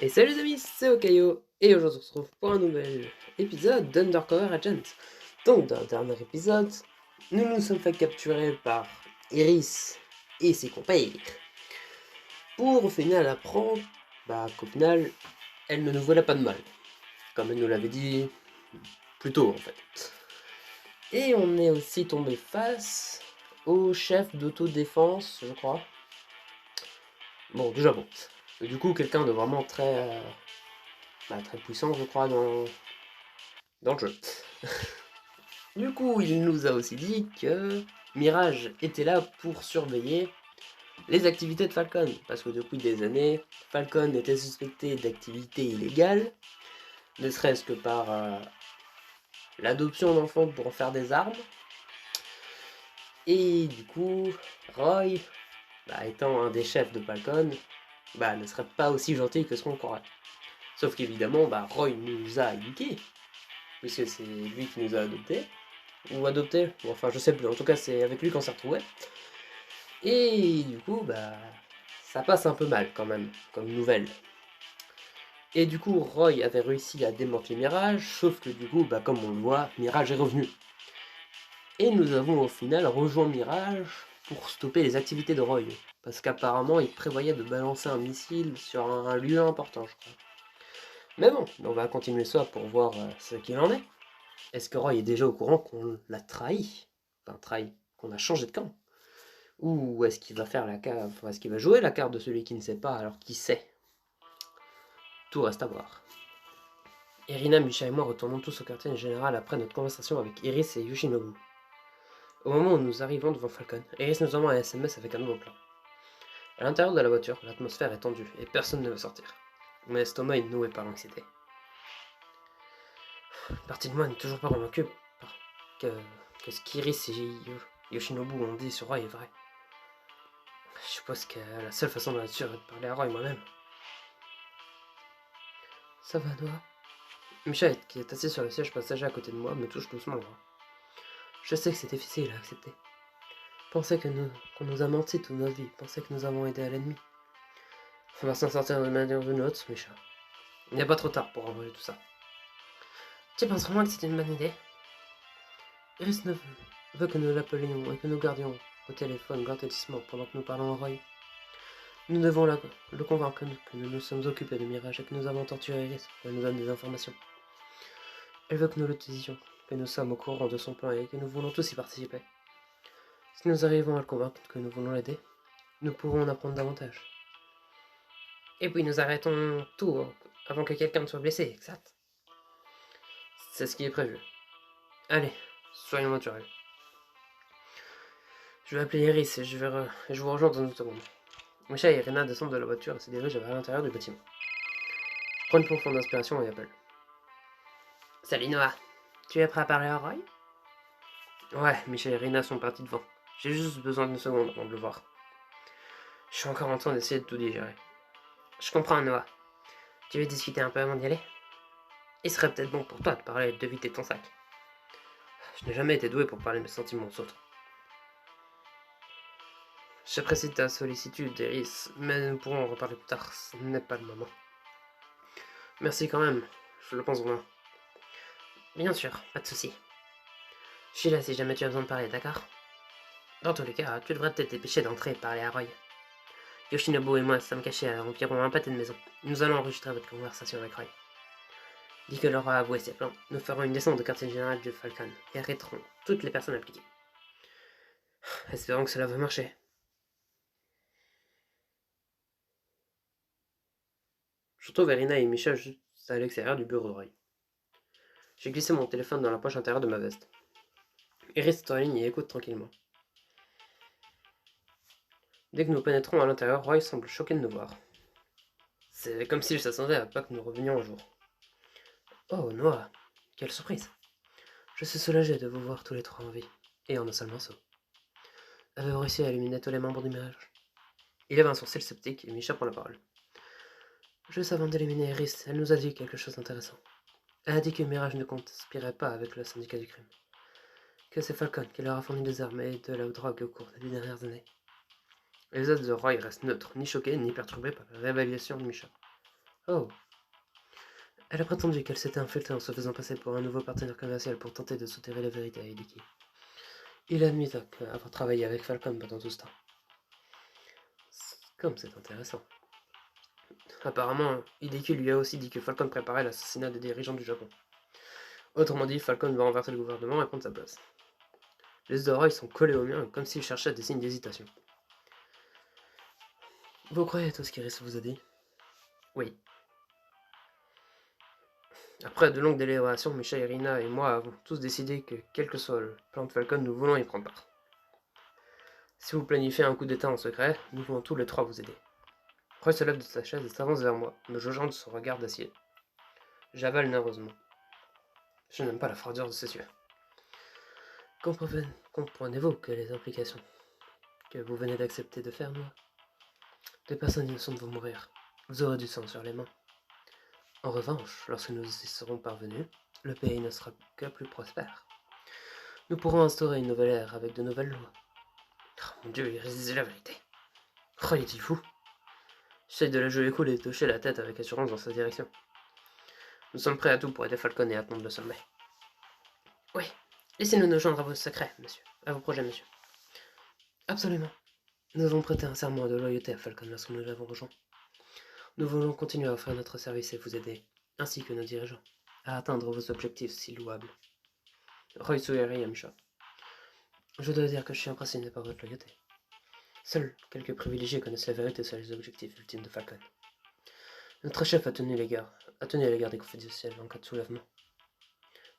Et salut les amis, c'est Okayo, et aujourd'hui on se retrouve pour un nouvel épisode d'Undercover Agent. Donc dans le dernier épisode, nous nous sommes fait capturer par Iris et ses compagnes, pour au final apprendre qu'au final, elle ne nous voulait pas de mal, comme elle nous l'avait dit plus tôt en fait. Et on est aussi tombé face au chef d'autodéfense, je crois. Bon, déjà bon. Et du coup, quelqu'un de vraiment très puissant, je crois, dans le jeu. Du coup, il nous a aussi dit que Mirage était là pour surveiller les activités de Falcon, parce que depuis des années, Falcon était suspecté d'activités illégales, ne serait-ce que par l'adoption d'enfants pour en faire des armes. Et du coup, Roy, étant un des chefs de Falcon, ne serait pas aussi gentil que ce qu'on croirait. Sauf qu'évidemment, Roy nous a éduqués, puisque c'est lui qui nous a adoptés. Ou adoptés, enfin je sais plus, en tout cas c'est avec lui qu'on s'est retrouvés. Et du coup, ça passe un peu mal quand même, comme nouvelle. Et du coup, Roy avait réussi à démanteler Mirage, sauf que du coup, comme on le voit, Mirage est revenu. Et nous avons au final rejoint Mirage pour stopper les activités de Roy. Parce qu'apparemment, il prévoyait de balancer un missile sur un lieu important, je crois. Mais bon, on va continuer ça pour voir ce qu'il en est. Est-ce que Roy est déjà au courant qu'on l'a trahi? Enfin, trahi, qu'on a changé de camp? Ou est-ce qu'il va faire la carte, enfin, est-ce qu'il va jouer la carte de celui qui ne sait pas alors qu'il sait? Tout reste à voir. Irina, Misha et moi retournons tous au quartier général après notre conversation avec Iris et Yoshinobu. Au moment où nous arrivons devant Falcon, Iris nous envoie un SMS avec un nouveau plan. À l'intérieur de la voiture, l'atmosphère est tendue et personne ne veut sortir. Mon estomac est noué par l'anxiété. Une partie de moi n'est toujours pas convaincue que, que ce qu'Iris et Yoshinobu ont dit sur Roy est vrai. Je suppose que la seule façon de être sûr est de parler à Roy moi-même. Ça va, Noah? Misha, qui est assis sur le siège passager à côté de moi, me touche doucement le bras. Je sais que c'est difficile à accepter. Penser qu'on nous a menti toute notre vie, penser que nous avons aidé à l'ennemi. On va s'en sortir d'une manière ou d'une autre, Misha. Il n'est pas trop tard pour envoyer tout ça. Tu penses vraiment que c'est une bonne idée? Iris veut que nous l'appelions et que nous gardions au téléphone gratuitement pendant que nous parlons à Roy. Nous devons le convaincre que nous nous sommes occupés de Mirage et que nous avons torturé Iris pour qu'elle nous donne des informations. Elle veut que nous le disions, que nous sommes au courant de son plan et que nous voulons tous y participer. Si nous arrivons à le convaincre que nous voulons l'aider, nous pourrons en apprendre davantage. Et puis nous arrêtons tout avant que quelqu'un ne soit blessé, exact? C'est ce qui est prévu. Allez, soyons naturels. Je vais appeler Iris et je vous rejoins dans une seconde. Misha et Irina descendent de la voiture et se dirigent vers l'intérieur du bâtiment. Je prends une profonde inspiration et appelle. Salut Noah, tu es prêt à parler à Roy? Ouais, Misha et Irina sont partis devant. J'ai juste besoin d'une seconde avant de le voir. Je suis encore en train d'essayer de tout digérer. Je comprends Noah. Tu veux discuter un peu avant d'y aller? Il serait peut-être bon pour toi de parler de vider ton sac. Je n'ai jamais été doué pour parler de mes sentiments aux autres. J'apprécie ta sollicitude, Iris, mais nous pourrons en reparler plus tard, ce n'est pas le moment. Merci quand même, je le pense vraiment. Bien sûr, pas de soucis. Je suis là si jamais tu as besoin de parler, d'accord? Dans tous les cas, tu devrais peut-être dépêcher d'entrer et parler à Roy. Yoshinobu et moi sommes cachés à environ un pâté de maison. Nous allons enregistrer votre conversation avec Roy. Dès que l'aura avoué ses plans, nous ferons une descente de quartier général de Falcon et arrêterons toutes les personnes impliquées. Espérons que cela va marcher. Je retrouve Erina et Misha juste à l'extérieur du bureau de Roy. J'ai glissé mon téléphone dans la poche intérieure de ma veste. Iris est en ligne et écoute tranquillement. Dès que nous pénétrons à l'intérieur, Roy semble choqué de nous voir. C'est comme s'il s'attendait à pas que nous revenions un jour. Oh, Noah, quelle surprise! Je suis soulagé de vous voir tous les trois en vie, et en un seul morceau. Avez-vous réussi à éliminer tous les membres du mirage? Il avait un sourcil sceptique et Misha prend la parole. Juste avant d'éliminer Iris, elle nous a dit quelque chose d'intéressant. Elle a dit que Mirage ne conspirait pas avec le syndicat du crime. Que c'est Falcon qui leur a fourni des armes et de la drogue au cours des dernières années. Les autres de Roy restent neutres, ni choqués, ni perturbés par la révélation de Misha. Oh. Elle a prétendu qu'elle s'était infiltrée en se faisant passer pour un nouveau partenaire commercial pour tenter de soutirer la vérité à Hideki. Il admit avoir travaillé avec Falcon pendant tout ce temps. Comme c'est intéressant. Apparemment, Hideki lui a aussi dit que Falcon préparait l'assassinat des dirigeants du Japon. Autrement dit, Falcon va renverser le gouvernement et prendre sa place. Les yeux de Roy sont collés aux miens, comme s'il cherchait des signes d'hésitation. Vous croyez tout ce qu'Iris vous a dit? Oui. Après de longues délibérations, Micha, Irina et moi avons tous décidé que, quel que soit le plan de Falcon, nous voulons y prendre part. Si vous planifiez un coup d'état en secret, nous voulons tous les trois vous aider. Roy se lève de sa chaise et s'avance vers moi, me jugeant de son regard d'acier. J'avale nerveusement. Je n'aime pas la froideur de ses yeux. Comprenez-vous que les implications que vous venez d'accepter de faire, moi? Des personnes innocentes vont mourir. Vous aurez du sang sur les mains. En revanche, lorsque nous y serons parvenus, le pays ne sera que plus prospère. Nous pourrons instaurer une nouvelle ère avec de nouvelles lois. Oh mon Dieu, il résiste la vérité. Oh, il est fou. J'essaye de la jouer cool et de toucher la tête avec assurance dans sa direction. Nous sommes prêts à tout pour aider Falcon et attendre le sommet. Oui, laissez-nous nous joindre à vos secrets, monsieur. À vos projets, monsieur. Absolument. Nous avons prêté un serment de loyauté à Falcon lorsque nous l'avons rejoint. Nous voulons continuer à offrir notre service et vous aider, ainsi que nos dirigeants, à atteindre vos objectifs si louables. Roy sourit à Misha. Je dois dire que je suis impressionné par votre loyauté. Seuls quelques privilégiés connaissent la vérité sur les objectifs ultimes de Falcon. Notre chef a tenu à l'égard des confidentiels en cas de soulèvement.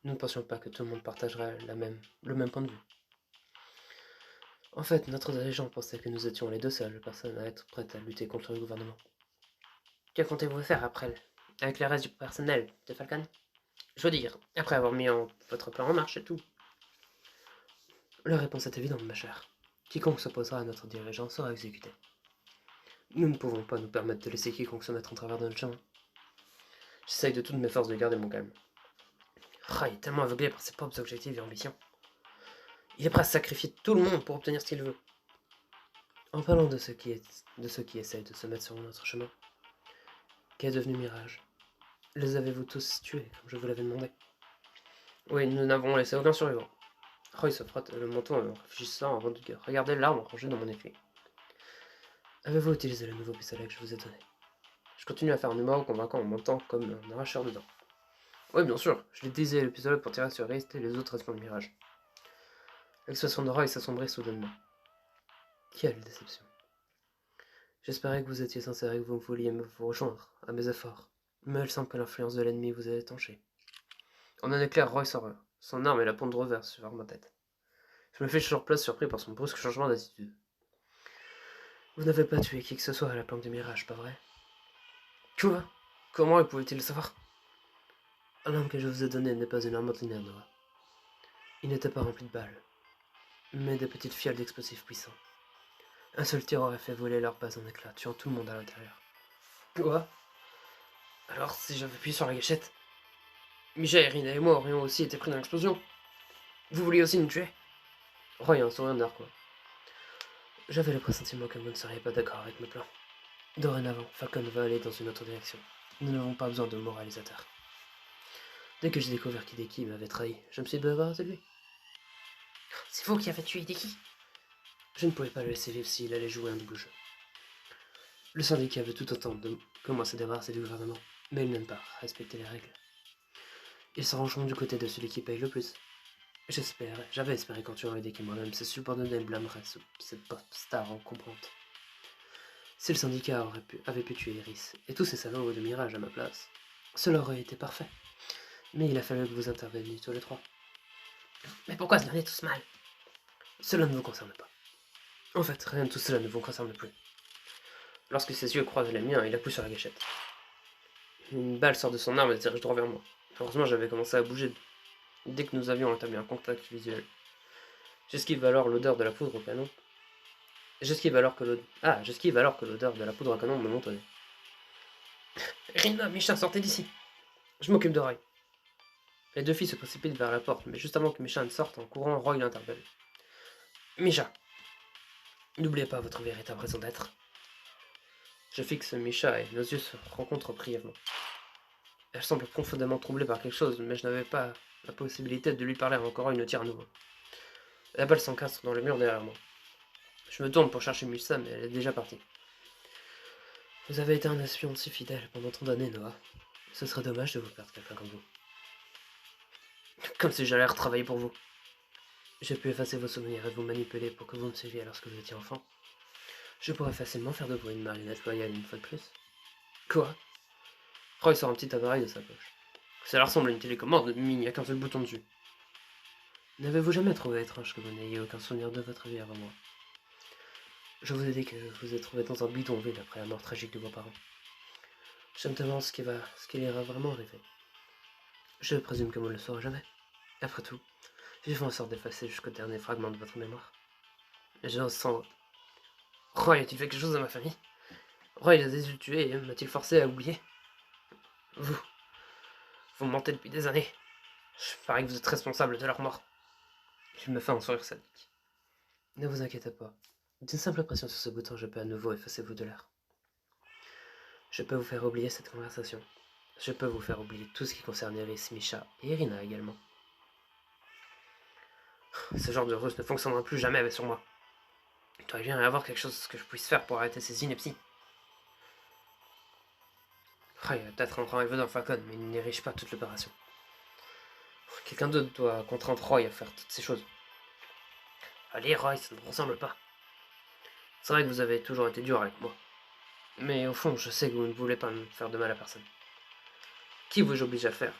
Nous ne pensions pas que tout le monde partagerait le même point de vue. En fait, notre dirigeant pensait que nous étions les deux seules personnes à être prêtes à lutter contre le gouvernement. Que comptez-vous faire après, avec le reste du personnel de Falcon? Je veux dire, après avoir mis votre plan en marche et tout. La réponse est évidente, ma chère. Quiconque s'opposera à notre dirigeant sera exécuté. Nous ne pouvons pas nous permettre de laisser quiconque se mettre en travers de notre chemin. J'essaye de toutes mes forces de garder mon calme. Oh, il est tellement aveuglé par ses propres objectifs et ambitions. Il est prêt à sacrifier tout le monde pour obtenir ce qu'il veut. En parlant de ceux qui essayent de se mettre sur notre chemin, qu'est devenu Mirage? Les avez-vous tous tués, comme je vous l'avais demandé? Oui, nous n'avons laissé aucun survivant. Roy se frotte le menton en réfléchissant avant de regarder l'arme rangée dans mon écrit. Avez-vous utilisé le nouveau pistolet que je vous ai donné? Je continue à faire un numéro convaincant en montant comme un arracheur de dents. Oui, bien sûr, je l'ai utilisé le pistolet pour tirer sur Rist et les autres espions de Mirage. L'expression de Roy s'assombrit soudainement. Quelle déception. J'espérais que vous étiez sincère et que vous vouliez vous rejoindre à mes efforts, mais il semble que l'influence de l'ennemi vous ait étanché. En un éclair, Roy sort son arme et la pointe reverse sur ma tête. Je me fais sur place surpris par son brusque changement d'attitude. Vous n'avez pas tué qui que ce soit à la planque du Mirage, pas vrai? Quoi? Comment pouvait-il le savoir? L'arme que je vous ai donnée n'est pas une arme ordinaire, Noah. Il n'était pas rempli de balles, mais des petites fioles d'explosifs puissants. Un seul tir aurait fait voler leur base en éclats, tuant tout le monde à l'intérieur. Quoi? Alors, si j'avais appuyé sur la gâchette, Micha, Irina et moi aurions aussi été pris dans l'explosion. Vous vouliez aussi nous tuer? Roy a un sourire narquois. J'avais le pressentiment que vous ne seriez pas d'accord avec mes plans. Dorénavant, Falcon va aller dans une autre direction. Nous n'avons pas besoin de moralisateur. Dès que j'ai découvert qu'Hideki m'avait trahi, je me suis débarrassé de lui. C'est vous qui avez tué Hideki? Je ne pouvais pas le laisser vivre s'il allait jouer un double jeu. Le syndicat veut tout autant que moi se débarrasser du gouvernement, mais ils n'aiment pas respecter les règles. Ils se rangeront du côté de celui qui paye le plus. J'avais espéré qu'en tuant Hideki moi-même, ses subordonnés blâmeraient cette pop star encombrante. Si le syndicat avait pu tuer Iris et tous ces salauds de Mirage à ma place, cela aurait été parfait. Mais il a fallu que vous interveniez tous les trois. Mais pourquoi se donner tous mal? Cela ne vous concerne pas. En fait, rien de tout cela ne vous concerne plus. Lorsque ses yeux croisent les miens, il appuie sur la gâchette. Une balle sort de son arme et se dirige droit vers moi. Heureusement, j'avais commencé à bouger dès que nous avions établi un contact visuel. J'esquive alors l'odeur de la poudre au canon. J'esquive alors que l'odeur de la poudre à canon me monte au nez. Rina, Michin, sortez d'ici. Je m'occupe de Roy. Les deux filles se précipitent vers la porte, mais juste avant que Michin ne sorte en courant, Roy l'interpelle. Misha, n'oubliez pas votre véritable raison d'être. Je fixe Misha et nos yeux se rencontrent brièvement. Elle semble profondément troublée par quelque chose, mais je n'avais pas la possibilité de lui parler encore une tire à nouveau. La balle s'encastre dans le mur derrière moi. Je me tourne pour chercher Misha, mais elle est déjà partie. Vous avez été un espion si fidèle pendant tant d'années, Noah. Ce serait dommage de vous perdre quelqu'un comme vous. Comme si j'allais retravailler pour vous. J'ai pu effacer vos souvenirs et vous manipuler pour que vous me suiviez lorsque vous étiez enfant. Je pourrais facilement faire de vous une marionnette loyale une fois de plus. Quoi? Roy sort un petit appareil de sa poche. Ça ressemble à une télécommande, mais il n'y a qu'un seul bouton dessus. N'avez-vous jamais trouvé étrange que vous n'ayez aucun souvenir de votre vie avant moi? Je vous ai dit que vous êtes trouvé dans un bidonville après la mort tragique de vos parents. Je me demande ce qu'il ira vraiment arriver. Je présume que vous ne le saurez jamais. Après tout, vivons en sorte d'effacer jusqu'au dernier fragment de votre mémoire. Je sens... Roy a-t-il fait quelque chose à ma famille? Roy les a-t-il tués et m'a-t-il forcé à oublier? Vous me mentez depuis des années. Je parie que vous êtes responsable de leur mort. Il me fait un sourire sadique. Ne vous inquiétez pas. D'une simple pression sur ce bouton, je peux à nouveau effacer vous de l'air. Je peux vous faire oublier cette conversation. Je peux vous faire oublier tout ce qui concerne Iris, Misha et Irina également. Ce genre de ruse ne fonctionnera plus jamais sur moi. Il doit bien y avoir quelque chose que je puisse faire pour arrêter ces inepties. Il y a peut-être un rendez-vous dans Falcon, mais il ne dirige pas toute l'opération. Quelqu'un d'autre doit contraindre Roy à faire toutes ces choses. Allez, Roy, ça ne me ressemble pas. C'est vrai que vous avez toujours été dur avec moi. Mais au fond, je sais que vous ne voulez pas me faire de mal à personne. Qui vous oblige à le faire?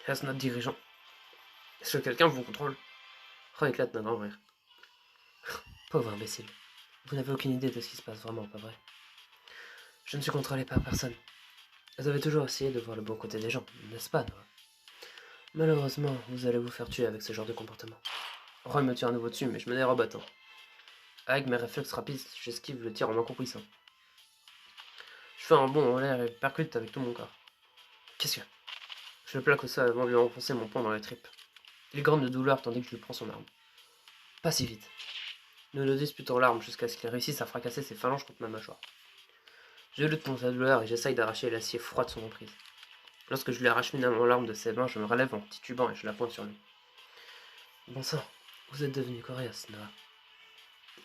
Est-ce notre dirigeant? Est-ce que quelqu'un vous contrôle? Roy éclate d'un grand rire. Pauvre imbécile. Vous n'avez aucune idée de ce qui se passe vraiment, pas vrai? Je ne suis contrôlé par personne. Vous avez toujours essayé de voir le bon côté des gens, n'est-ce pas, Noah? Malheureusement, vous allez vous faire tuer avec ce genre de comportement. Roy me tire à nouveau dessus, mais je me dérobe à temps. Avec mes réflexes rapides, j'esquive le tir en m'encombrissant. Je fais un bond en l'air et percute avec tout mon corps. Qu'est-ce que... Je le plaque au sol avant de lui enfoncer mon poing dans les tripes. Il grogne de douleur tandis que je lui prends son arme. Pas si vite. Nous nous disputons l'arme jusqu'à ce qu'il réussisse à fracasser ses phalanges contre ma mâchoire. Je lutte contre la douleur et j'essaye d'arracher l'acier froid de son emprise. Lorsque je lui arrache finalement l'arme de ses mains, je me relève en titubant et je la pointe sur lui. Bon sang, vous êtes devenu coriace, Noah.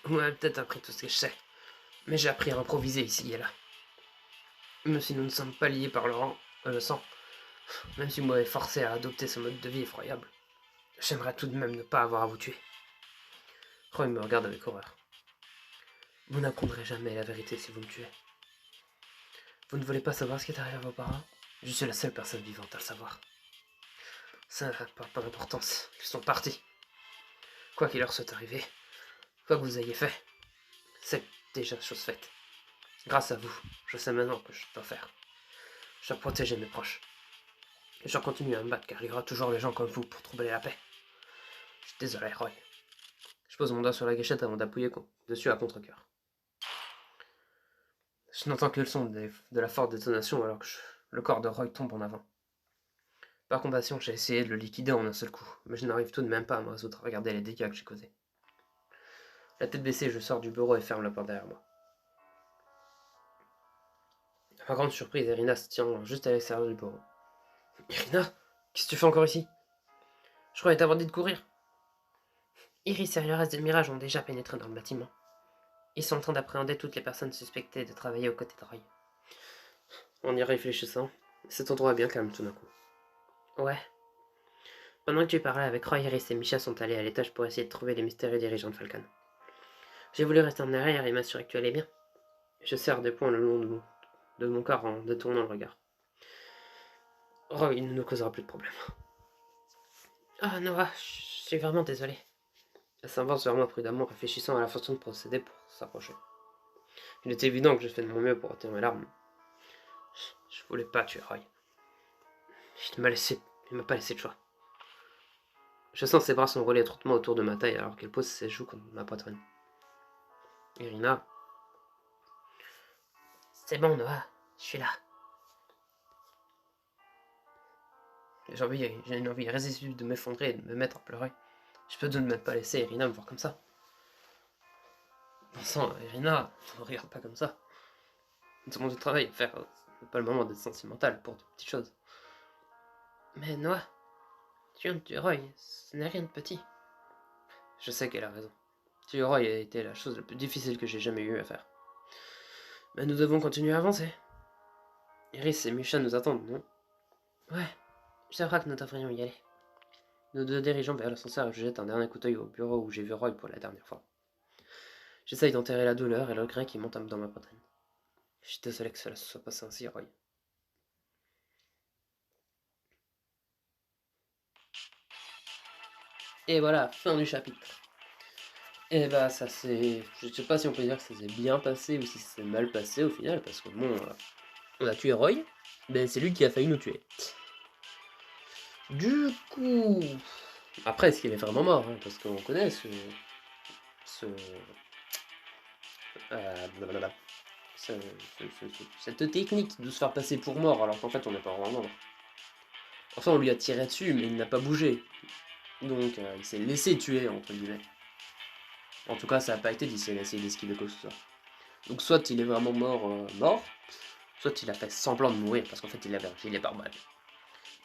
Vous m'avez peut-être appris tout ce que je sais, mais j'ai appris à improviser ici et là. Même si nous ne sommes pas liés par le sang, même si vous m'avez forcé à adopter ce mode de vie effroyable, j'aimerais tout de même ne pas avoir à vous tuer. Roy me regarde avec horreur. Vous n'apprendrez jamais la vérité si vous me tuez. Vous ne voulez pas savoir ce qui est arrivé à vos parents? Je suis la seule personne vivante à le savoir. Ça n'a pas d'importance, ils sont partis. Quoi qu'il leur soit arrivé, quoi que vous ayez fait, c'est déjà chose faite. Grâce à vous, je sais maintenant que je dois faire. Je dois protéger mes proches. Et je continue à me battre car il y aura toujours des gens comme vous pour troubler la paix. Je suis désolé, Roy. Je pose mon doigt sur la gâchette avant d'appuyer dessus à contre-cœur. Je n'entends que le son de la forte détonation alors que le corps de Roy tombe en avant. Par compassion, j'ai essayé de le liquider en un seul coup, mais je n'arrive tout de même pas à me résoudre à regarder les dégâts que j'ai causés. La tête baissée, je sors du bureau et ferme la porte derrière moi. À ma grande surprise, Irina se tient juste à l'extérieur du bureau. Irina, qu'est-ce que tu fais encore ici? Je croyais t'avoir dit de courir. Iris et le reste de Mirage ont déjà pénétré dans le bâtiment. Ils sont en train d'appréhender toutes les personnes suspectées de travailler aux côtés de Roy. En y réfléchissant, cet endroit est bien calme tout d'un coup. Ouais. Pendant que tu parlais avec Roy, Iris et Misha sont allés à l'étage pour essayer de trouver les mystérieux dirigeants de Falcon. J'ai voulu rester en arrière et m'assurer que tu allais bien. Je serre des poings le long de mon corps en détournant le regard. Roy ne nous causera plus de problème. Ah, Noah, je suis vraiment désolé. Elle s'avance vers moi prudemment, réfléchissant à la façon de procéder pour s'approcher. Il est évident que j'ai fait de mon mieux pour retenir mes larmes. Je voulais pas tuer Roy. Il m'a pas laissé de choix. Je sens ses bras s'enrouler étroitement autour de ma taille alors qu'elle pose ses joues contre ma poitrine. Irina. C'est bon, Noah, je suis là. J'ai une envie irrésistible de m'effondrer et de me mettre à pleurer. Je peux tout de même pas laisser Irina me voir comme ça. Bon sang, Irina, ne regarde pas comme ça. Tout le monde de travail à faire. C'est pas le moment d'être sentimental pour de petites choses. Mais Noah, tuer Roy, ce n'est rien de petit. Je sais qu'elle a raison. Tuer Roy a été la chose la plus difficile que j'ai jamais eu à faire. Mais nous devons continuer à avancer. Iris et Misha nous attendent, non? Ouais, je crois que nous devrions y aller. Nous nous dirigeons vers l'ascenseur et je jette un dernier coup d'œil au bureau où j'ai vu Roy pour la dernière fois. J'essaye d'enterrer la douleur et le regret qui monte dans ma poitrine. Je suis désolé que cela se soit passé ainsi, Roy. Et voilà, fin du chapitre. Et bah ça c'est... Je sais pas si on peut dire que ça s'est bien passé ou si ça s'est mal passé au final, parce que bon, on a tué Roy, mais c'est lui qui a failli nous tuer. Du coup... Après, est-ce qu'il est vraiment mort, hein, parce qu'on connaît blablabla. Cette technique de se faire passer pour mort alors qu'en fait on n'est pas vraiment mort. Enfin, on lui a tiré dessus, mais il n'a pas bougé. Donc, il s'est laissé tuer, entre guillemets. En tout cas, ça n'a pas été dit s'il a essayé d'esquiver quoi que ce soit. Donc, soit il est vraiment mort, soit il a fait semblant de mourir, parce qu'en fait, il est pas mal.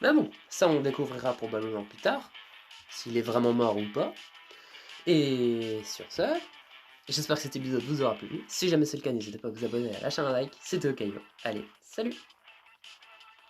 Mais bon, ça, on découvrira probablement plus tard, s'il est vraiment mort ou pas. Et sur ce, j'espère que cet épisode vous aura plu. Si jamais c'est le cas, n'hésitez pas à vous abonner et à lâcher un like. C'était Okayo. Allez, salut!